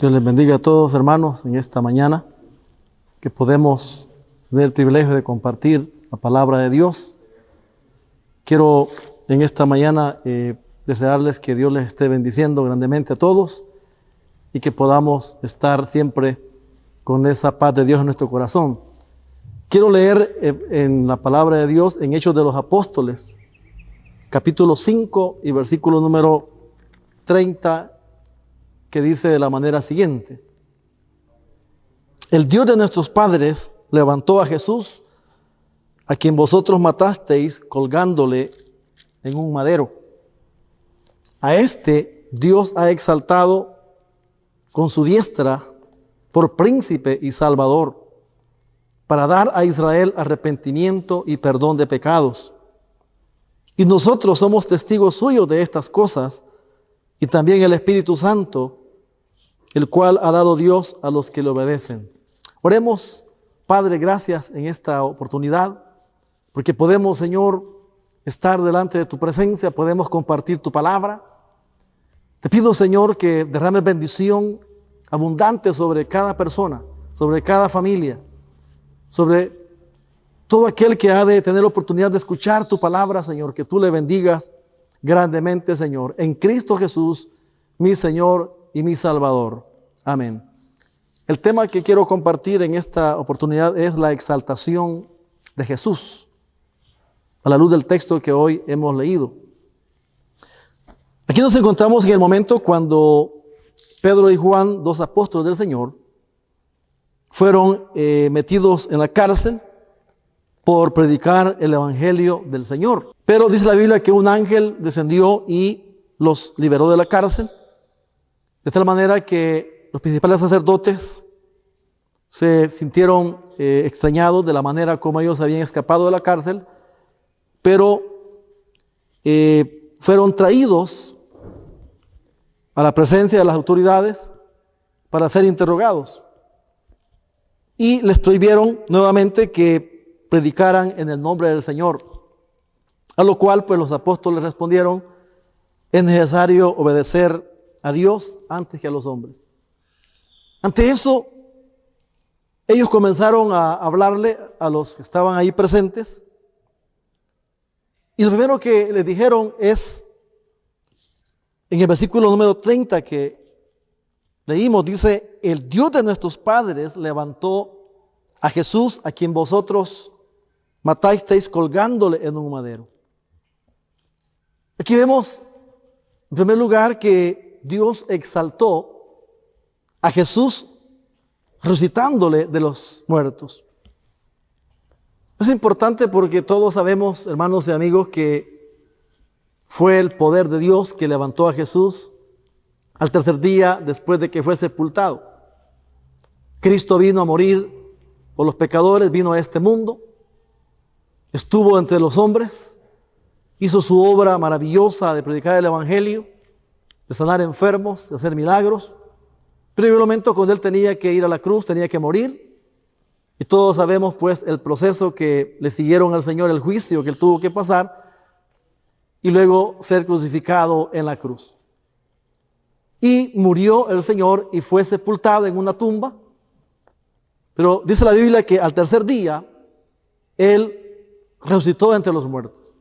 Dios les bendiga a todos, hermanos, en esta mañana que podemos tener el privilegio de compartir la palabra de Dios. Quiero en esta mañana desearles que Dios les esté bendiciendo grandemente a todos y que podamos estar siempre con esa paz de Dios en nuestro corazón. Quiero leer en la palabra de Dios en Hechos de los Apóstoles, capítulo 5 y versículo número 30, que dice de la manera siguiente: el Dios de nuestros padres levantó a Jesús, a quien vosotros matasteis colgándole en un madero. A este Dios ha exaltado con su diestra por príncipe y salvador, para dar a Israel arrepentimiento y perdón de pecados. Y nosotros somos testigos suyos de estas cosas, y también el Espíritu Santo, el cual ha dado Dios a los que le obedecen. Oremos. Padre, gracias en esta oportunidad, porque podemos, Señor, estar delante de tu presencia, podemos compartir tu palabra. Te pido, Señor, que derrames bendición abundante sobre cada persona, sobre cada familia, sobre todo aquel que ha de tener la oportunidad de escuchar tu palabra, Señor, que tú le bendigas grandemente, Señor, en Cristo Jesús, mi Señor y mi Salvador. Amén. El tema que quiero compartir en esta oportunidad es la exaltación de Jesús, a la luz del texto que hoy hemos leído. Aquí nos encontramos en el momento cuando Pedro y Juan, dos apóstoles del Señor, fueron metidos en la cárcel por predicar el evangelio del Señor. Pero dice la Biblia que un ángel descendió y los liberó de la cárcel, de tal manera que los principales sacerdotes se sintieron extrañados de la manera como ellos habían escapado de la cárcel, pero fueron traídos a la presencia de las autoridades para ser interrogados. Y les prohibieron nuevamente que predicaran en el nombre del Señor. A lo cual pues los apóstoles respondieron: es necesario obedecer a Dios antes que a los hombres. Ante eso, ellos comenzaron a hablarle a los que estaban ahí presentes. Y lo primero que les dijeron es, en el versículo número 30 que leímos, dice: el Dios de nuestros padres levantó a Jesús, a quien vosotros matasteis colgándole en un madero. Aquí vemos, en primer lugar, que Dios exaltó a Jesús resucitándole de los muertos. Es importante porque todos sabemos, hermanos y amigos, que fue el poder de Dios que levantó a Jesús al tercer día después de que fue sepultado. Cristo vino a morir por los pecadores, vino a este mundo, estuvo entre los hombres, hizo su obra maravillosa de predicar el evangelio, de sanar enfermos, de hacer milagros. Pero en un momento cuando él tenía que ir a la cruz, tenía que morir. Y todos sabemos pues el proceso que le siguieron al Señor, el juicio que él tuvo que pasar, y luego ser crucificado en la cruz. Y murió el Señor y fue sepultado en una tumba. Pero dice la Biblia que al tercer día él resucitó entre los muertos.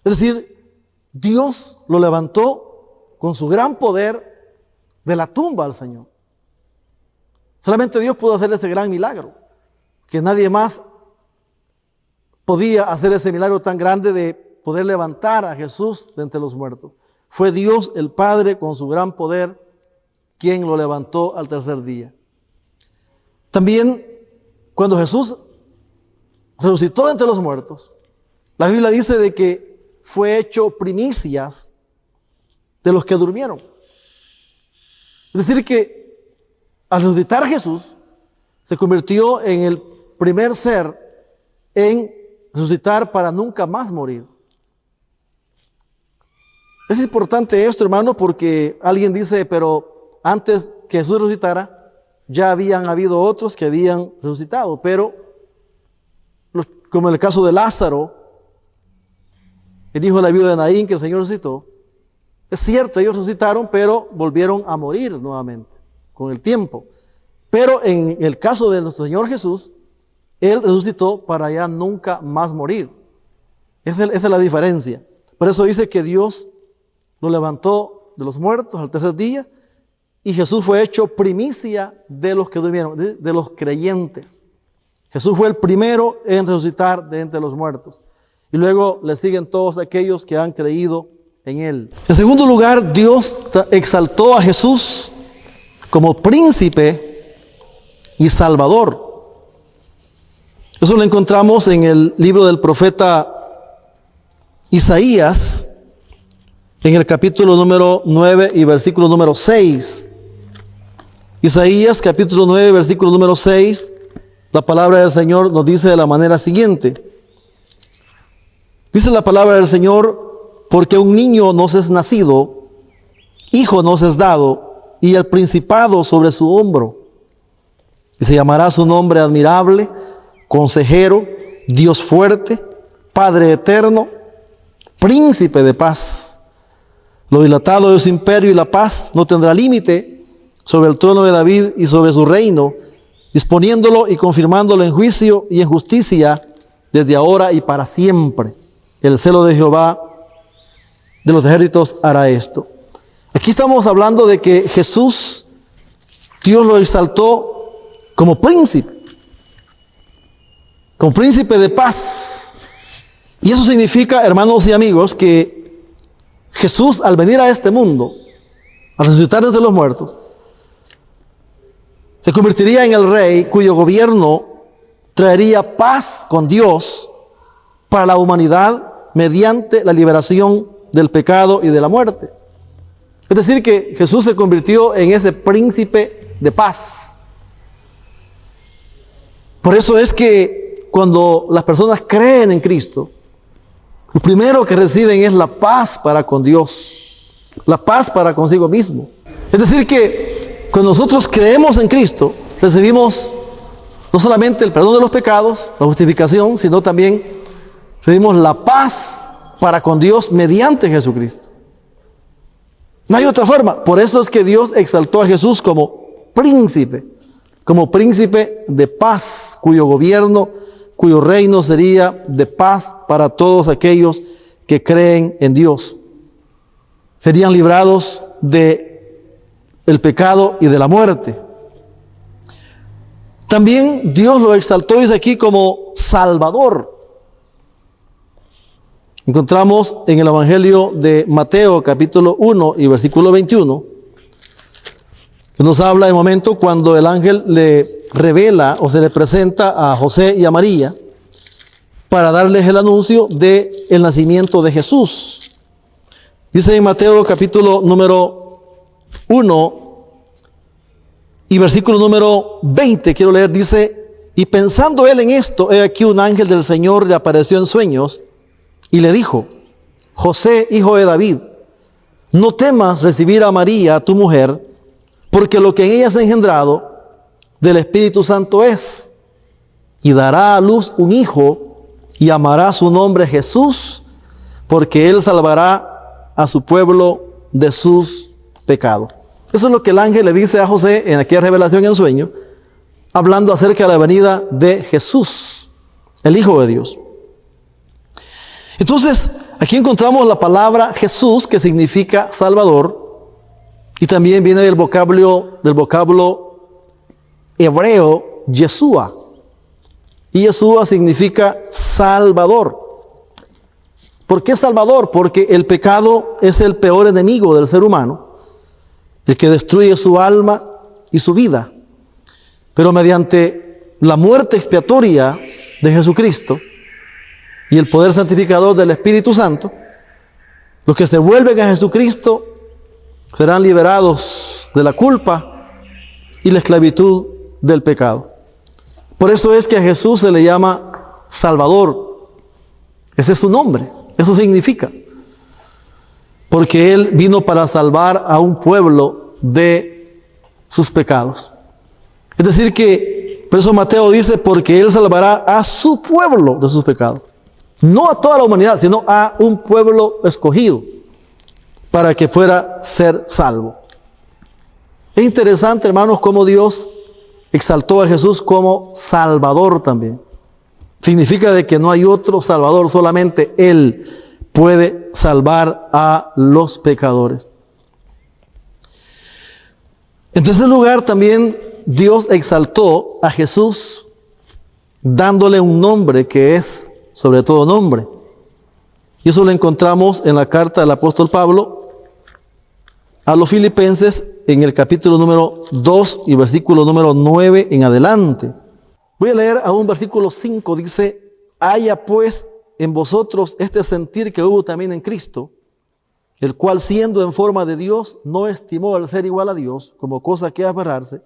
Es decir, Dios lo levantó con su gran poder de la tumba al Señor. Solamente Dios pudo hacer ese gran milagro, que nadie más podía hacer ese milagro tan grande de poder levantar a Jesús de entre los muertos. Fue Dios el Padre con su gran poder quien lo levantó al tercer día. También cuando Jesús resucitó entre los muertos, la Biblia dice de que fue hecho primicias de los que durmieron. Es decir que al resucitar Jesús se convirtió en el primer ser en resucitar para nunca más morir. Es importante esto, hermano, porque alguien dice, pero antes que Jesús resucitara, ya habían habido otros que habían resucitado, pero como en el caso de Lázaro, el hijo de la viuda de Naín, que el Señor resucitó, es cierto, ellos resucitaron, pero volvieron a morir nuevamente. con el tiempo. Pero en el caso de nuestro Señor Jesús, Él resucitó para ya nunca más morir. Esa es la diferencia. Por eso dice que Dios lo levantó de los muertos al tercer día y Jesús fue hecho primicia de los que durmieron, de los creyentes. Jesús fue el primero en resucitar de entre los muertos. Y luego le siguen todos aquellos que han creído en Él. En segundo lugar, Dios exaltó a Jesús como príncipe y salvador. Eso lo encontramos en el libro del profeta Isaías, en el capítulo número 9 y versículo número 6. Isaías capítulo 9, versículo número 6, la palabra del Señor nos dice de la manera siguiente. Dice la palabra del Señor: porque un niño nos es nacido, hijo nos es dado, y el principado sobre su hombro. Y se llamará su nombre admirable, consejero, Dios fuerte, Padre eterno, príncipe de paz. Lo dilatado de su imperio y la paz no tendrá límite sobre el trono de David y sobre su reino, disponiéndolo y confirmándolo en juicio y en justicia desde ahora y para siempre. El celo de Jehová de los ejércitos hará esto. Aquí estamos hablando de que Jesús, Dios lo exaltó como príncipe de paz. Y eso significa, hermanos y amigos, que Jesús, al venir a este mundo, al resucitar entre los muertos, se convertiría en el rey cuyo gobierno traería paz con Dios para la humanidad mediante la liberación del pecado y de la muerte. Es decir, que Jesús se convirtió en ese príncipe de paz. Por eso es que cuando las personas creen en Cristo, lo primero que reciben es la paz para con Dios, la paz para consigo mismo. Es decir, que cuando nosotros creemos en Cristo, recibimos no solamente el perdón de los pecados, la justificación, sino también recibimos la paz para con Dios mediante Jesucristo. No hay otra forma. Por eso es que Dios exaltó a Jesús como príncipe de paz, cuyo gobierno, cuyo reino sería de paz para todos aquellos que creen en Dios. Serían librados de el pecado y de la muerte. También Dios lo exaltó, dice aquí, como Salvador. Encontramos en el Evangelio de Mateo, capítulo 1 y versículo 21, que nos habla del momento cuando el ángel le revela o se le presenta a José y a María para darles el anuncio del nacimiento de Jesús. Dice en Mateo, capítulo número 1 y versículo número 20, quiero leer, dice: y pensando él en esto, he aquí un ángel del Señor le apareció en sueños y le dijo: José, hijo de David, no temas recibir a María, tu mujer, porque lo que en ella es engendrado del Espíritu Santo es, y dará a luz un hijo, y llamará su nombre Jesús, porque él salvará a su pueblo de sus pecados. Eso es lo que el ángel le dice a José en aquella revelación en sueño, hablando acerca de la venida de Jesús, el Hijo de Dios. Entonces, aquí encontramos la palabra Jesús, que significa Salvador, y también viene del vocablo hebreo Yeshua. Y Yeshua significa Salvador. ¿Por qué Salvador? Porque el pecado es el peor enemigo del ser humano, el que destruye su alma y su vida. Pero mediante la muerte expiatoria de Jesucristo y el poder santificador del Espíritu Santo, los que se vuelven a Jesucristo serán liberados de la culpa y la esclavitud del pecado. Por eso es que a Jesús se le llama Salvador. Ese es su nombre, eso significa. Porque Él vino para salvar a un pueblo de sus pecados. Es decir que, por eso Mateo dice, porque Él salvará a su pueblo de sus pecados. No a toda la humanidad, sino a un pueblo escogido para que fuera ser salvo. Es interesante, hermanos, cómo Dios exaltó a Jesús como Salvador también. Significa de que no hay otro Salvador, solamente Él puede salvar a los pecadores. En tercer lugar, también Dios exaltó a Jesús dándole un nombre que es sobre todo nombre. Y eso lo encontramos en la carta del apóstol Pablo a los Filipenses en el capítulo número 2 y versículo número 9 en adelante. Voy a leer a un versículo 5, dice: haya pues en vosotros este sentir que hubo también en Cristo, el cual siendo en forma de Dios, no estimó el ser igual a Dios como cosa que aferrarse,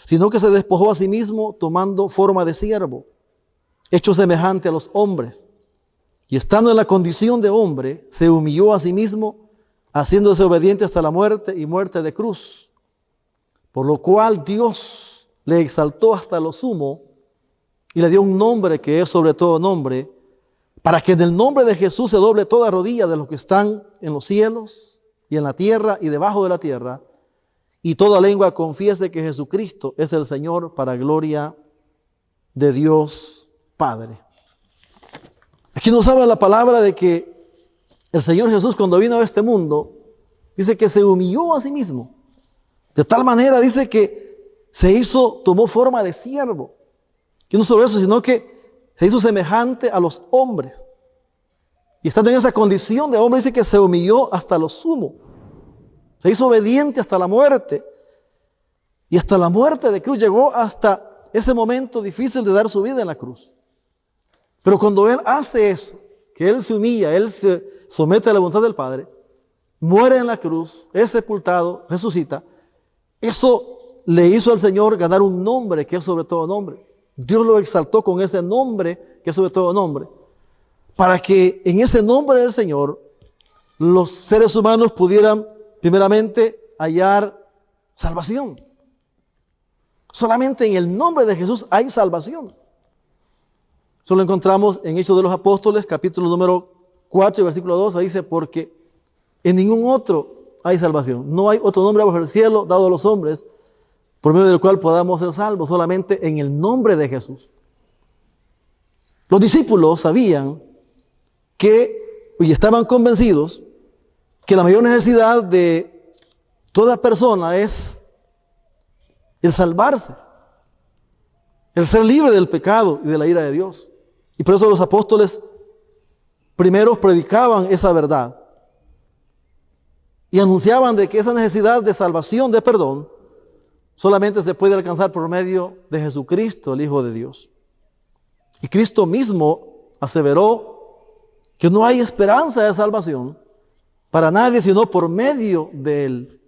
sino que se despojó a sí mismo tomando forma de siervo, hecho semejante a los hombres, y estando en la condición de hombre, se humilló a sí mismo, haciéndose obediente hasta la muerte y muerte de cruz, por lo cual Dios le exaltó hasta lo sumo y le dio un nombre que es sobre todo nombre, para que en el nombre de Jesús se doble toda rodilla de los que están en los cielos y en la tierra y debajo de la tierra, y toda lengua confiese que Jesucristo es el Señor, para gloria de Dios Padre. Aquí nos habla la palabra de que el Señor Jesús, cuando vino a este mundo, dice que se humilló a sí mismo. De tal manera, dice que tomó forma de siervo. Que no solo eso, sino que se hizo semejante a los hombres. Y estando en esa condición de hombre, dice que se humilló hasta lo sumo. Se hizo obediente hasta la muerte. Y hasta la muerte de cruz llegó hasta ese momento difícil de dar su vida en la cruz. Pero cuando Él hace eso, que Él se humilla, Él se somete a la voluntad del Padre, muere en la cruz, es sepultado, resucita, eso le hizo al Señor ganar un nombre que es sobre todo nombre. Dios lo exaltó con ese nombre que es sobre todo nombre, para que en ese nombre del Señor los seres humanos pudieran primeramente hallar salvación. Solamente en el nombre de Jesús hay salvación. Eso lo encontramos en Hechos de los Apóstoles, capítulo número 4, versículo 2, dice: porque en ningún otro hay salvación. No hay otro nombre bajo el cielo dado a los hombres por medio del cual podamos ser salvos, solamente en el nombre de Jesús. Los discípulos sabían y estaban convencidos que la mayor necesidad de toda persona es el salvarse, el ser libre del pecado y de la ira de Dios. Y por eso los apóstoles primero predicaban esa verdad y anunciaban de que esa necesidad de salvación, de perdón, solamente se puede alcanzar por medio de Jesucristo, el Hijo de Dios. Y Cristo mismo aseveró que no hay esperanza de salvación para nadie sino por medio de Él.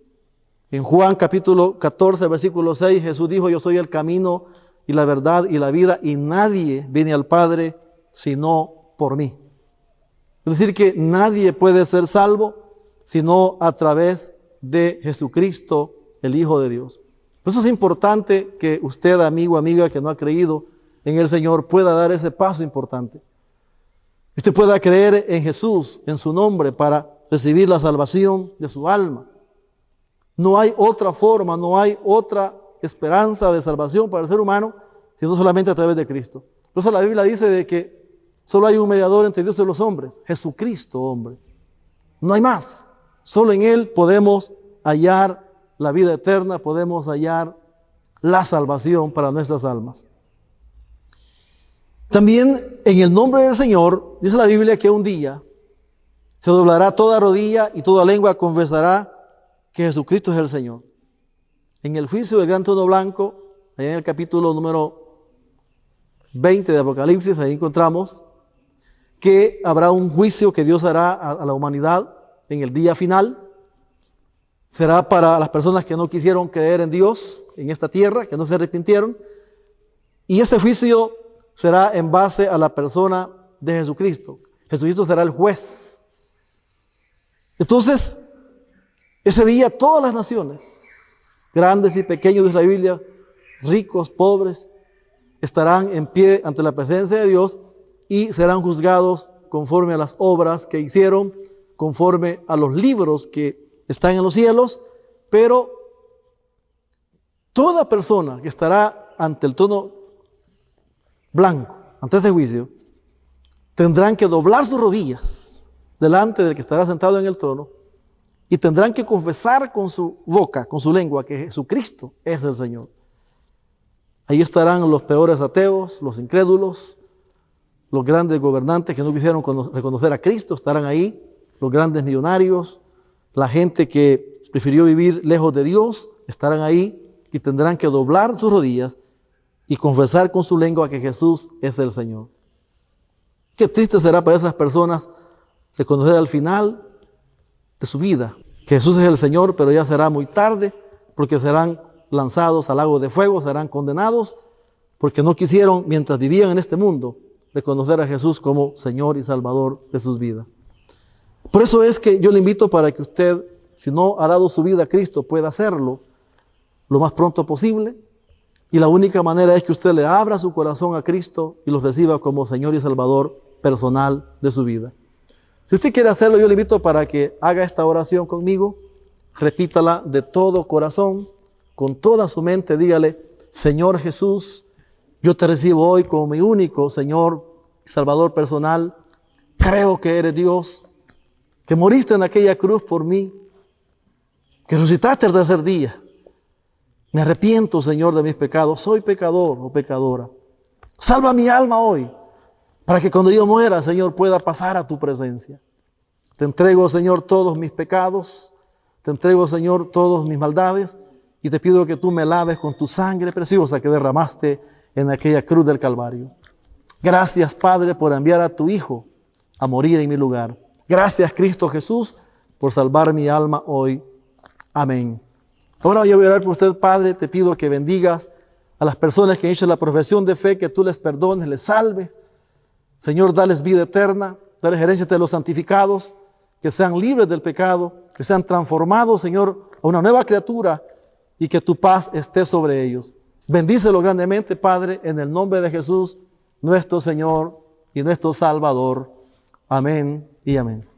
En Juan capítulo 14, versículo 6, Jesús dijo: yo soy el camino y la verdad y la vida, y nadie viene al Padre sino por mí. Es decir, que nadie puede ser salvo sino a través de Jesucristo, el Hijo de Dios. Por eso es importante que usted, amigo, amiga, que no ha creído en el Señor, pueda dar ese paso importante. Usted pueda creer en Jesús, en su nombre, para recibir la salvación de su alma. No hay otra forma, no hay otra esperanza de salvación para el ser humano, sino solamente a través de Cristo. Por eso la Biblia dice de que solo hay un mediador entre Dios y los hombres, Jesucristo, hombre. No hay más. Solo en Él podemos hallar la vida eterna, podemos hallar la salvación para nuestras almas. También en el nombre del Señor, dice la Biblia que un día se doblará toda rodilla y toda lengua confesará que Jesucristo es el Señor. En el juicio del gran trono blanco, allá en el capítulo número 20 de Apocalipsis, ahí encontramos que habrá un juicio que Dios hará a la humanidad en el día final. Será para las personas que no quisieron creer en Dios en esta tierra, que no se arrepintieron. Y ese juicio será en base a la persona de Jesucristo. Jesucristo será el juez. Entonces, ese día todas las naciones, grandes y pequeños, dice la Biblia, ricos, pobres, estarán en pie ante la presencia de Dios y serán juzgados conforme a las obras que hicieron, conforme a los libros que están en los cielos, pero toda persona que estará ante el trono blanco, ante ese juicio, tendrán que doblar sus rodillas delante del que estará sentado en el trono y tendrán que confesar con su boca, con su lengua, que Jesucristo es el Señor. Ahí estarán los peores ateos, los incrédulos, los grandes gobernantes que no quisieron reconocer a Cristo, estarán ahí, los grandes millonarios, la gente que prefirió vivir lejos de Dios, estarán ahí y tendrán que doblar sus rodillas y confesar con su lengua que Jesús es el Señor. Qué triste será para esas personas reconocer al final de su vida que Jesús es el Señor, pero ya será muy tarde porque serán lanzados al lago de fuego, serán condenados porque no quisieron, mientras vivían en este mundo, reconocer a Jesús como Señor y Salvador de sus vidas. Por eso es que yo le invito para que usted, si no ha dado su vida a Cristo, pueda hacerlo lo más pronto posible. Y la única manera es que usted le abra su corazón a Cristo y lo reciba como Señor y Salvador personal de su vida. Si usted quiere hacerlo, yo le invito para que haga esta oración conmigo, repítala de todo corazón, con toda su mente, dígale: Señor Jesús, yo te recibo hoy como mi único Señor y Salvador personal. Creo que eres Dios, que moriste en aquella cruz por mí, que resucitaste el tercer día. Me arrepiento, Señor, de mis pecados. Soy pecador o pecadora. Salva mi alma hoy, para que cuando yo muera, Señor, pueda pasar a tu presencia. Te entrego, Señor, todos mis pecados. Te entrego, Señor, todas mis maldades. Y te pido que tú me laves con tu sangre preciosa que derramaste en aquella cruz del Calvario. Gracias, Padre, por enviar a tu Hijo a morir en mi lugar. Gracias, Cristo Jesús, por salvar mi alma hoy. Amén. Ahora yo voy a orar por usted, Padre. Te pido que bendigas a las personas que han hecho la profesión de fe, que tú les perdones, les salves. Señor, dales vida eterna, dales herencia de los santificados, que sean libres del pecado, que sean transformados, Señor, a una nueva criatura y que tu paz esté sobre ellos. Bendícelos grandemente, Padre, en el nombre de Jesús, nuestro Señor y nuestro Salvador. Amén y amén.